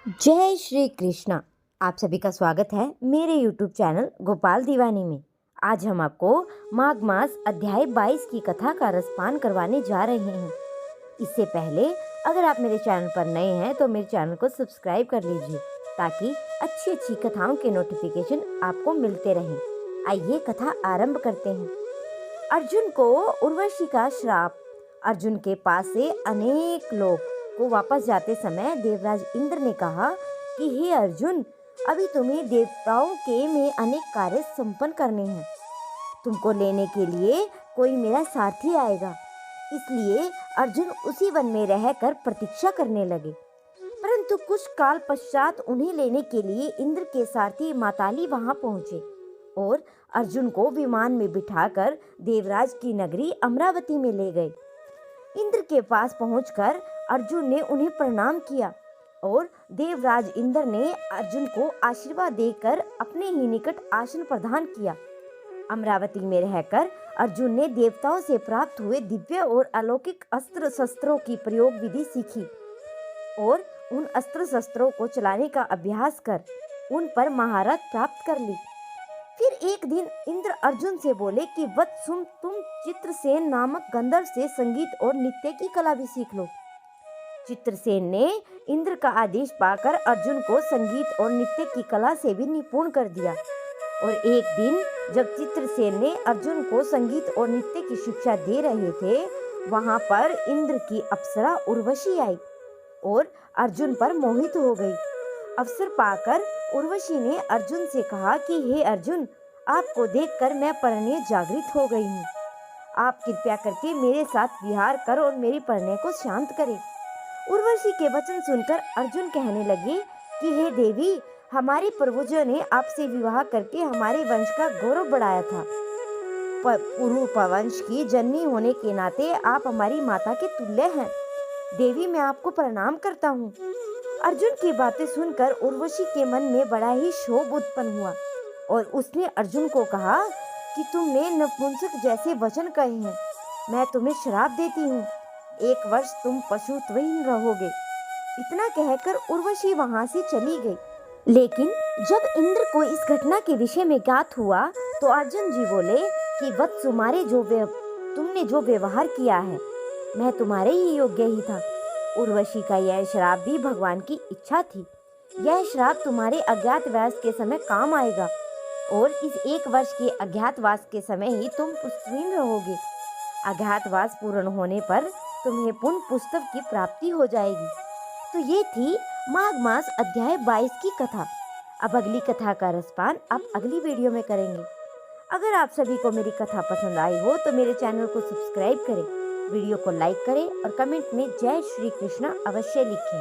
जय श्री कृष्णा। आप सभी का स्वागत है मेरे YouTube चैनल गोपाल दीवानी में। आज हम आपको माघ मास अध्याय 22 की कथा का रसपान करवाने जा रहे हैं। इससे पहले अगर आप मेरे चैनल पर नए हैं तो मेरे चैनल को सब्सक्राइब कर लीजिए ताकि अच्छी अच्छी कथाओं के नोटिफिकेशन आपको मिलते रहें। आइए कथा आरंभ करते हैं। अर्जुन को उर्वशी का श्राप। अर्जुन के पास से अनेक लोग को वापस जाते समय देवराज इंद्र ने कहा कि हे अर्जुन, अभी तुम्हें देवताओं के में अनेक कार्य संपन्न करने हैं। तुमको लेने के लिए कोई मेरा सारथी आएगा। इसलिए अर्जुन उसी वन में रहकर प्रतीक्षा करने लगे। परंतु कुछ काल पश्चात उन्हें लेने के लिए इंद्र के सारथी माताली वहां पहुंचे और अर्जुन को विमान में बिठाकर देवराज की नगरी अमरावती में ले गए। इंद्र के पास पहुंचकर अर्जुन ने उन्हें प्रणाम किया और देवराज इंद्र ने अर्जुन को आशीर्वाद देकर अपने ही निकट आसन प्रदान किया। अमरावती में रहकर अर्जुन ने देवताओं से प्राप्त हुए दिव्य और अलौकिक अस्त्र शस्त्रों की प्रयोग विधि सीखी और उन अस्त्र शस्त्रों को चलाने का अभ्यास कर उन पर महारत प्राप्त कर ली। फिर एक दिन इंद्र अर्जुन से बोले कि वत्स, तुम चित्रसेन नामक गंधर्व से संगीत और नृत्य की कला भी सीख लो। चित्रसेन ने इंद्र का आदेश पाकर अर्जुन को संगीत और नृत्य की कला से भी निपुण कर दिया। और एक दिन जब चित्रसेन ने अर्जुन को संगीत और नृत्य की शिक्षा दे रहे थे, वहां पर इंद्र की अप्सरा उर्वशी आई और अर्जुन पर मोहित हो गई। अवसर पाकर उर्वशी ने अर्जुन से कहा कि हे अर्जुन, आपको देखकर मैं परण्य जागृत हो गई हूँ। आप कृपया करके मेरे साथ विहार कर और मेरी परण्य को शांत करें। उर्वशी के वचन सुनकर अर्जुन कहने लगे कि हे देवी, हमारे पूर्वजों ने आपसे विवाह करके हमारे वंश का गौरव बढ़ाया था। पुरु वंश की जननी होने के नाते आप हमारी माता के तुल्य हैं। देवी, मैं आपको प्रणाम करता हूँ। अर्जुन की बातें सुनकर उर्वशी के मन में बड़ा ही क्षोभ उत्पन्न हुआ और उसने अर्जुन को कहा कि तुमने नपुंसक जैसे वचन कहे हैं। मैं तुम्हें श्राप देती हूँ। 1 वर्ष तुम पशुत्वहीन रहोगे। इतना कहकर उर्वशी वहां से चली गई। लेकिन जब इंद्र को इस घटना के विषय में ज्ञात हुआ तो अर्जुन जी बोले कि वत्स, तुमने जो व्यवहार किया है, मैं तुम्हारे ही योग्य ही था। उर्वशी का यह श्राप भी भगवान की इच्छा थी। यह श्राप तुम्हारे अज्ञातवास के समय काम आएगा और इस 1 वर्ष के अज्ञातवास के समय ही तुम पुष्टहीन रहोगे। अज्ञातवास पूर्ण होने पर तुम्हें पुण्य पुस्तक की प्राप्ति हो जाएगी। तो ये थी माघ मास अध्याय 22 की कथा। अब अगली कथा का रसपान आप अगली वीडियो में करेंगे। अगर आप सभी को मेरी कथा पसंद आई हो तो मेरे चैनल को सब्सक्राइब करें, वीडियो को लाइक करें और कमेंट में जय श्री कृष्णा अवश्य लिखें।